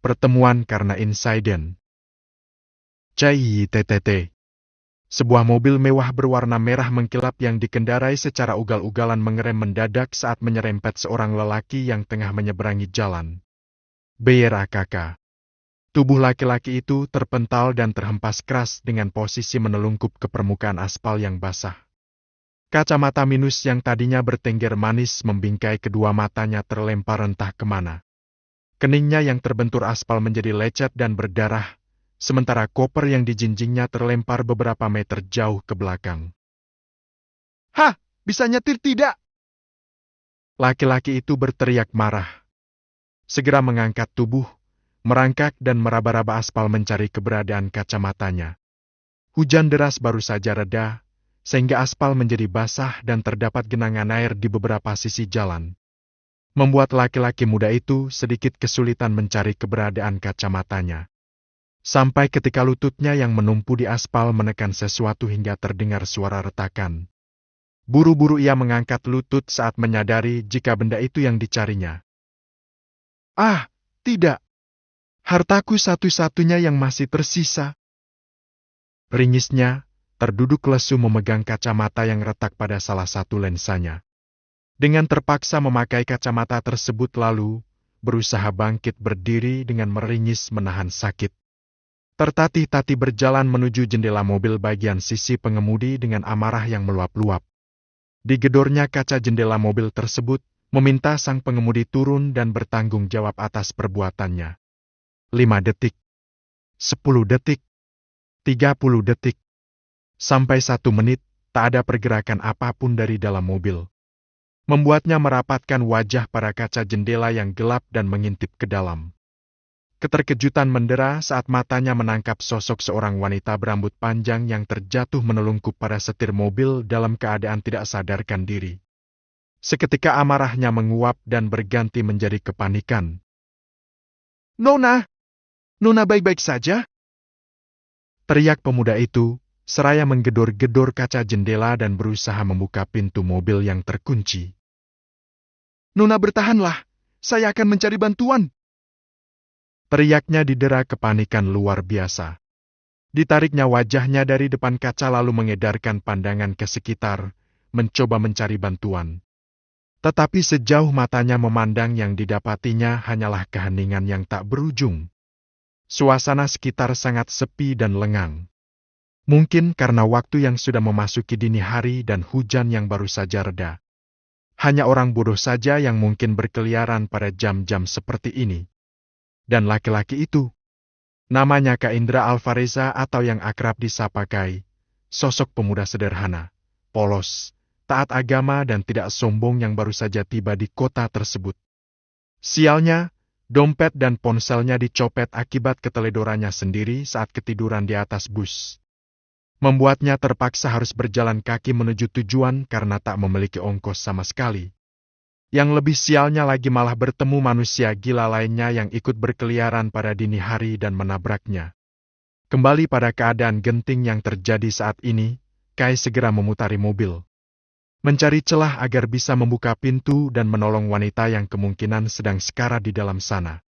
Pertemuan karena insiden. CITTT. Sebuah mobil mewah berwarna merah mengkilap yang dikendarai secara ugal-ugalan mengerem mendadak saat menyerempet seorang lelaki yang tengah menyeberangi jalan. BRAKK. Tubuh laki-laki itu terpental dan terhempas keras dengan posisi menelungkup ke permukaan aspal yang basah. Kacamata minus yang tadinya bertengger manis membingkai kedua matanya terlempar entah kemana. Keningnya yang terbentur aspal menjadi lecet dan berdarah, sementara koper yang dijinjingnya terlempar beberapa meter jauh ke belakang. "Hah, bisa nyetir tidak?" Laki-laki itu berteriak marah. Segera mengangkat tubuh, merangkak dan meraba-raba aspal mencari keberadaan kacamatanya. Hujan deras baru saja reda, sehingga aspal menjadi basah dan terdapat genangan air di beberapa sisi jalan. Membuat laki-laki muda itu sedikit kesulitan mencari keberadaan kacamatanya. Sampai ketika lututnya yang menumpu di aspal menekan sesuatu hingga terdengar suara retakan. Buru-buru ia mengangkat lutut saat menyadari jika benda itu yang dicarinya. "Ah, tidak! Hartaku satu-satunya yang masih tersisa." Ringisnya, terduduk lesu memegang kacamata yang retak pada salah satu lensanya. Dengan terpaksa memakai kacamata tersebut lalu, berusaha bangkit berdiri dengan meringis menahan sakit. Tertatih-tatih berjalan menuju jendela mobil bagian sisi pengemudi dengan amarah yang meluap-luap. Digedornya kaca jendela mobil tersebut, meminta sang pengemudi turun dan bertanggung jawab atas perbuatannya. 5 detik. 10 detik. 30 detik. Sampai 1 menit, tak ada pergerakan apapun dari dalam mobil. Membuatnya merapatkan wajah pada kaca jendela yang gelap dan mengintip ke dalam. Keterkejutan mendera saat matanya menangkap sosok seorang wanita berambut panjang yang terjatuh menelungkup pada setir mobil dalam keadaan tidak sadarkan diri. Seketika amarahnya menguap dan berganti menjadi kepanikan. "Nona! Nona baik-baik saja?" teriak pemuda itu, seraya menggedor-gedor kaca jendela dan berusaha membuka pintu mobil yang terkunci. "Nona bertahanlah, saya akan mencari bantuan." Teriaknya didera kepanikan luar biasa. Ditariknya wajahnya dari depan kaca lalu mengedarkan pandangan ke sekitar, mencoba mencari bantuan. Tetapi sejauh matanya memandang yang didapatinya hanyalah keheningan yang tak berujung. Suasana sekitar sangat sepi dan lengang. Mungkin karena waktu yang sudah memasuki dini hari dan hujan yang baru saja reda. Hanya orang bodoh saja yang mungkin berkeliaran pada jam-jam seperti ini. Dan laki-laki itu, namanya Kak Indra Alvareza atau yang akrab disapa Kai, sosok pemuda sederhana, polos, taat agama dan tidak sombong yang baru saja tiba di kota tersebut. Sialnya, dompet dan ponselnya dicopet akibat keteledorannya sendiri saat ketiduran di atas bus. Membuatnya terpaksa harus berjalan kaki menuju tujuan karena tak memiliki ongkos sama sekali. Yang lebih sialnya lagi malah bertemu manusia gila lainnya yang ikut berkeliaran pada dini hari dan menabraknya. Kembali pada keadaan genting yang terjadi saat ini, Kai segera memutari mobil. Mencari celah agar bisa membuka pintu dan menolong wanita yang kemungkinan sedang sekarat di dalam sana.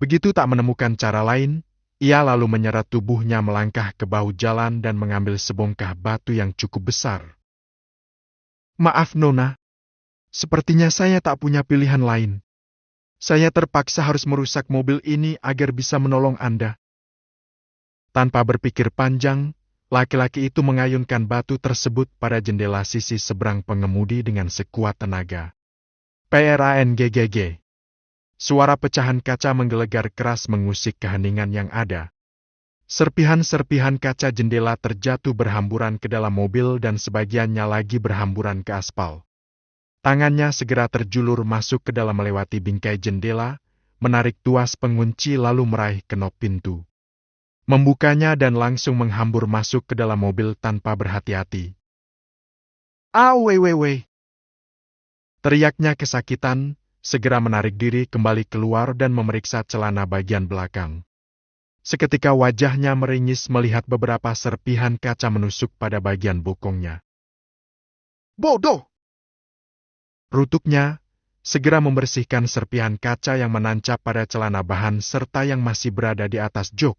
Begitu tak menemukan cara lain, ia lalu menyeret tubuhnya melangkah ke bahu jalan dan mengambil sebongkah batu yang cukup besar. "Maaf Nona, sepertinya saya tak punya pilihan lain. Saya terpaksa harus merusak mobil ini agar bisa menolong Anda." Tanpa berpikir panjang, laki-laki itu mengayunkan batu tersebut pada jendela sisi seberang pengemudi dengan sekuat tenaga. PRANGGG. Suara pecahan kaca menggelegar keras mengusik keheningan yang ada. Serpihan-serpihan kaca jendela terjatuh berhamburan ke dalam mobil dan sebagiannya lagi berhamburan ke aspal. Tangannya segera terjulur masuk ke dalam melewati bingkai jendela, menarik tuas pengunci lalu meraih kenop pintu. Membukanya dan langsung menghambur masuk ke dalam mobil tanpa berhati-hati. "Awewewe!" teriaknya kesakitan, segera menarik diri kembali keluar dan memeriksa celana bagian belakang. Seketika wajahnya meringis melihat beberapa serpihan kaca menusuk pada bagian bokongnya. "Bodoh!" rutuknya, segera membersihkan serpihan kaca yang menancap pada celana bahan serta yang masih berada di atas jok.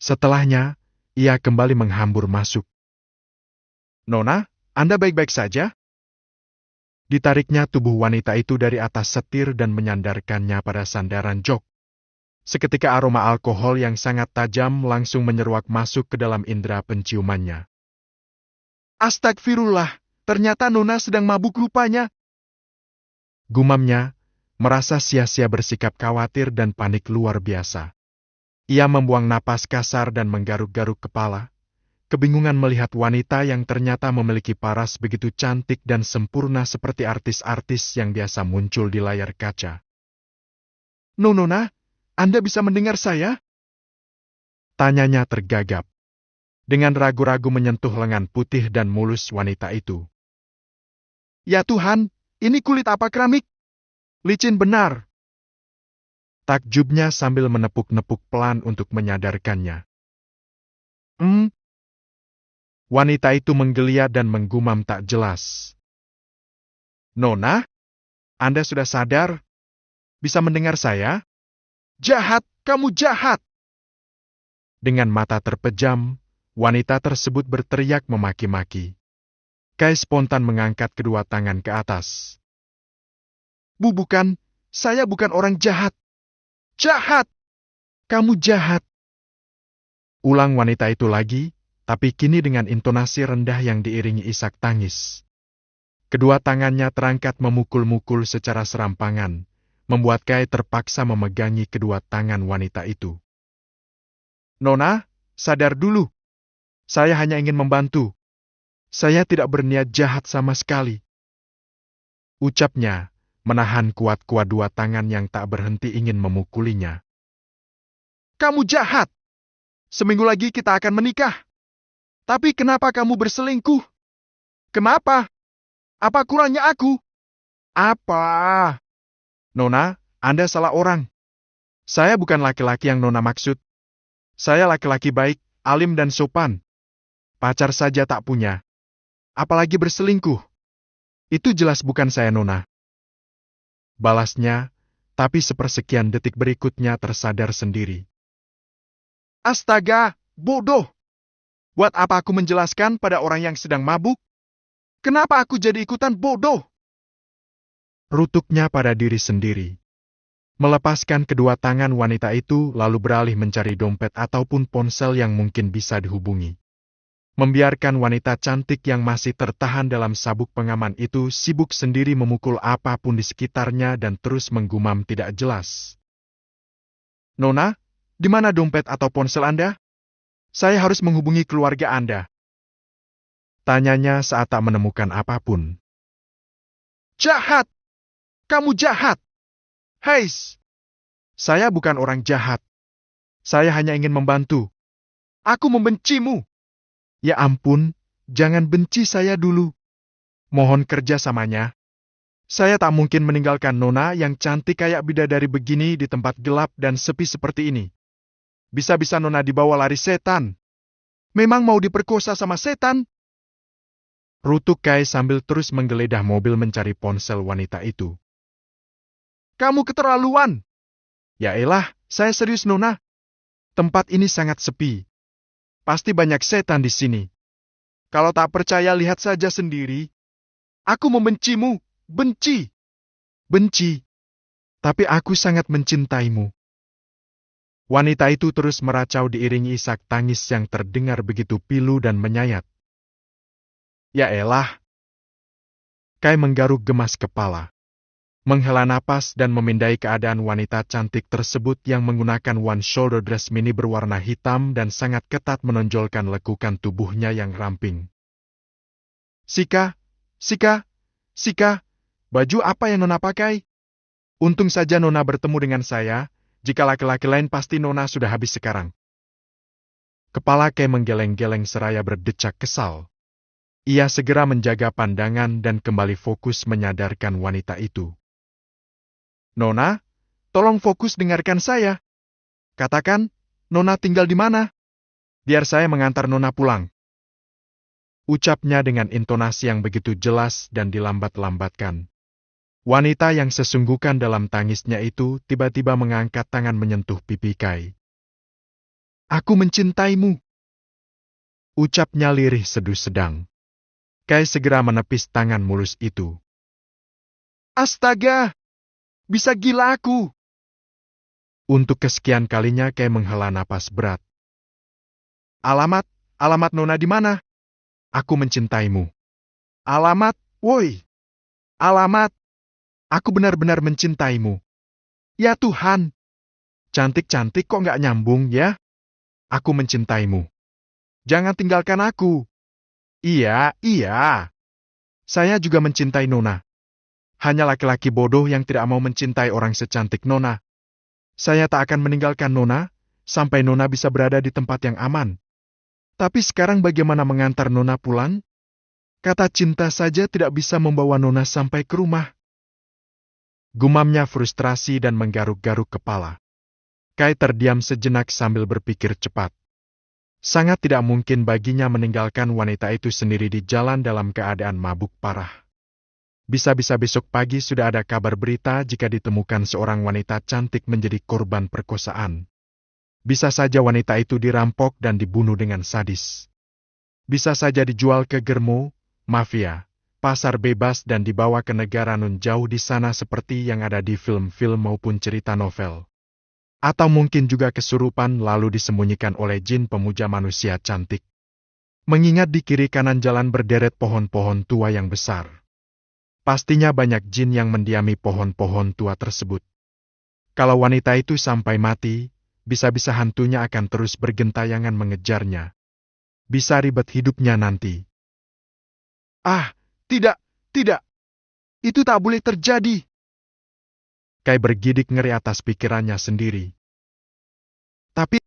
Setelahnya, ia kembali menghambur masuk. "Nona, Anda baik-baik saja?" Ditariknya tubuh wanita itu dari atas setir dan menyandarkannya pada sandaran jok. Seketika aroma alkohol yang sangat tajam langsung menyeruak masuk ke dalam indera penciumannya. "Astagfirullah, ternyata Nona sedang mabuk rupanya," gumamnya, merasa sia-sia bersikap khawatir dan panik luar biasa. Ia membuang napas kasar dan menggaruk-garuk kepala, kebingungan melihat wanita yang ternyata memiliki paras begitu cantik dan sempurna seperti artis-artis yang biasa muncul di layar kaca. "Nona, Anda bisa mendengar saya?" tanyanya tergagap. Dengan ragu-ragu menyentuh lengan putih dan mulus wanita itu. "Ya Tuhan, ini kulit apa keramik? Licin benar." Takjubnya sambil menepuk-nepuk pelan untuk menyadarkannya. Wanita itu menggeliat dan menggumam tak jelas. "Nona, Anda sudah sadar? Bisa mendengar saya?" "Jahat, kamu jahat!" Dengan mata terpejam, wanita tersebut berteriak memaki-maki. Kai spontan mengangkat kedua tangan ke atas. Bukan, saya bukan orang jahat. Jahat! Kamu jahat!" Ulang wanita itu lagi, tapi kini dengan intonasi rendah yang diiringi isak tangis. Kedua tangannya terangkat memukul-mukul secara serampangan, membuat Kai terpaksa memegangi kedua tangan wanita itu. "Nona, sadar dulu. Saya hanya ingin membantu. Saya tidak berniat jahat sama sekali," ucapnya, menahan kuat-kuat dua tangan yang tak berhenti ingin memukulinya. "Kamu jahat! Seminggu lagi kita akan menikah. Tapi kenapa kamu berselingkuh? Kenapa? Apa kurangnya aku?" "Apa?" "Nona, Anda salah orang. Saya bukan laki-laki yang Nona maksud. Saya laki-laki baik, alim dan sopan. Pacar saja tak punya. Apalagi berselingkuh. Itu jelas bukan saya Nona." Balasnya, tapi sepersekian detik berikutnya tersadar sendiri. "Astaga, bodoh! Buat apa aku menjelaskan pada orang yang sedang mabuk? Kenapa aku jadi ikutan bodoh?" Rutuknya pada diri sendiri. Melepaskan kedua tangan wanita itu lalu beralih mencari dompet ataupun ponsel yang mungkin bisa dihubungi. Membiarkan wanita cantik yang masih tertahan dalam sabuk pengaman itu sibuk sendiri memukul apapun di sekitarnya dan terus menggumam tidak jelas. "Nona, di mana dompet atau ponsel Anda? Saya harus menghubungi keluarga Anda," tanyanya saat tak menemukan apapun. "Jahat! Kamu jahat! Heis! Saya bukan orang jahat. Saya hanya ingin membantu. Aku membencimu." "Ya ampun, jangan benci saya dulu. Mohon kerjasamanya. Saya tak mungkin meninggalkan Nona yang cantik kayak bidadari begini di tempat gelap dan sepi seperti ini. Bisa-bisa Nona dibawa lari setan. Memang mau diperkosa sama setan?" Rutuk Kai sambil terus menggeledah mobil mencari ponsel wanita itu. "Kamu keterlaluan!" "Ya elah, saya serius Nona. Tempat ini sangat sepi. Pasti banyak setan di sini. Kalau tak percaya lihat saja sendiri. Aku membencimu, benci. Benci. Tapi aku sangat mencintaimu." Wanita itu terus meracau diiringi isak tangis yang terdengar begitu pilu dan menyayat. "Ya elah." Kai menggaruk gemas kepala. Menghela napas dan memindai keadaan wanita cantik tersebut yang menggunakan one-shoulder dress mini berwarna hitam dan sangat ketat menonjolkan lekukan tubuhnya yang ramping. Sika, baju apa yang Nona pakai? Untung saja Nona bertemu dengan saya, jika laki-laki lain pasti Nona sudah habis sekarang." Kepala Kai menggeleng-geleng seraya berdecak kesal. Ia segera menjaga pandangan dan kembali fokus menyadarkan wanita itu. "Nona, tolong fokus dengarkan saya. Katakan, Nona tinggal di mana? Biar saya mengantar Nona pulang." Ucapnya dengan intonasi yang begitu jelas dan dilambat-lambatkan. Wanita yang sesungguhkan dalam tangisnya itu tiba-tiba mengangkat tangan menyentuh pipi Kai. Aku mencintaimu, ucapnya lirih seduh sedang. Kai segera menepis tangan mulus itu. Astaga, bisa gila aku. Untuk kesekian kalinya Kai menghela napas berat. Alamat Nona di mana? Aku mencintaimu. Alamat, woi. Alamat. Aku benar-benar mencintaimu. Ya Tuhan. Cantik-cantik kok nggak nyambung ya? Aku mencintaimu. Jangan tinggalkan aku. Iya. Saya juga mencintai Nona. Hanya laki-laki bodoh yang tidak mau mencintai orang secantik Nona. Saya tak akan meninggalkan Nona, sampai Nona bisa berada di tempat yang aman. Tapi sekarang bagaimana mengantar Nona pulang? Kata cinta saja tidak bisa membawa Nona sampai ke rumah. Gumamnya frustrasi dan menggaruk-garuk kepala. Kai terdiam sejenak sambil berpikir cepat. Sangat tidak mungkin baginya meninggalkan wanita itu sendiri di jalan dalam keadaan mabuk parah. Bisa-bisa besok pagi sudah ada kabar berita jika ditemukan seorang wanita cantik menjadi korban perkosaan. Bisa saja wanita itu dirampok dan dibunuh dengan sadis. Bisa saja dijual ke germo, mafia, pasar bebas dan dibawa ke negara nun jauh di sana seperti yang ada di film-film maupun cerita novel. Atau mungkin juga kesurupan lalu disembunyikan oleh jin pemuja manusia cantik. Mengingat di kiri kanan jalan berderet pohon-pohon tua yang besar. Pastinya banyak jin yang mendiami pohon-pohon tua tersebut. Kalau wanita itu sampai mati, bisa-bisa hantunya akan terus bergentayangan mengejarnya. Bisa ribet hidupnya nanti. Ah, tidak. Itu tak boleh terjadi. Kai bergidik ngeri atas pikirannya sendiri. Tapi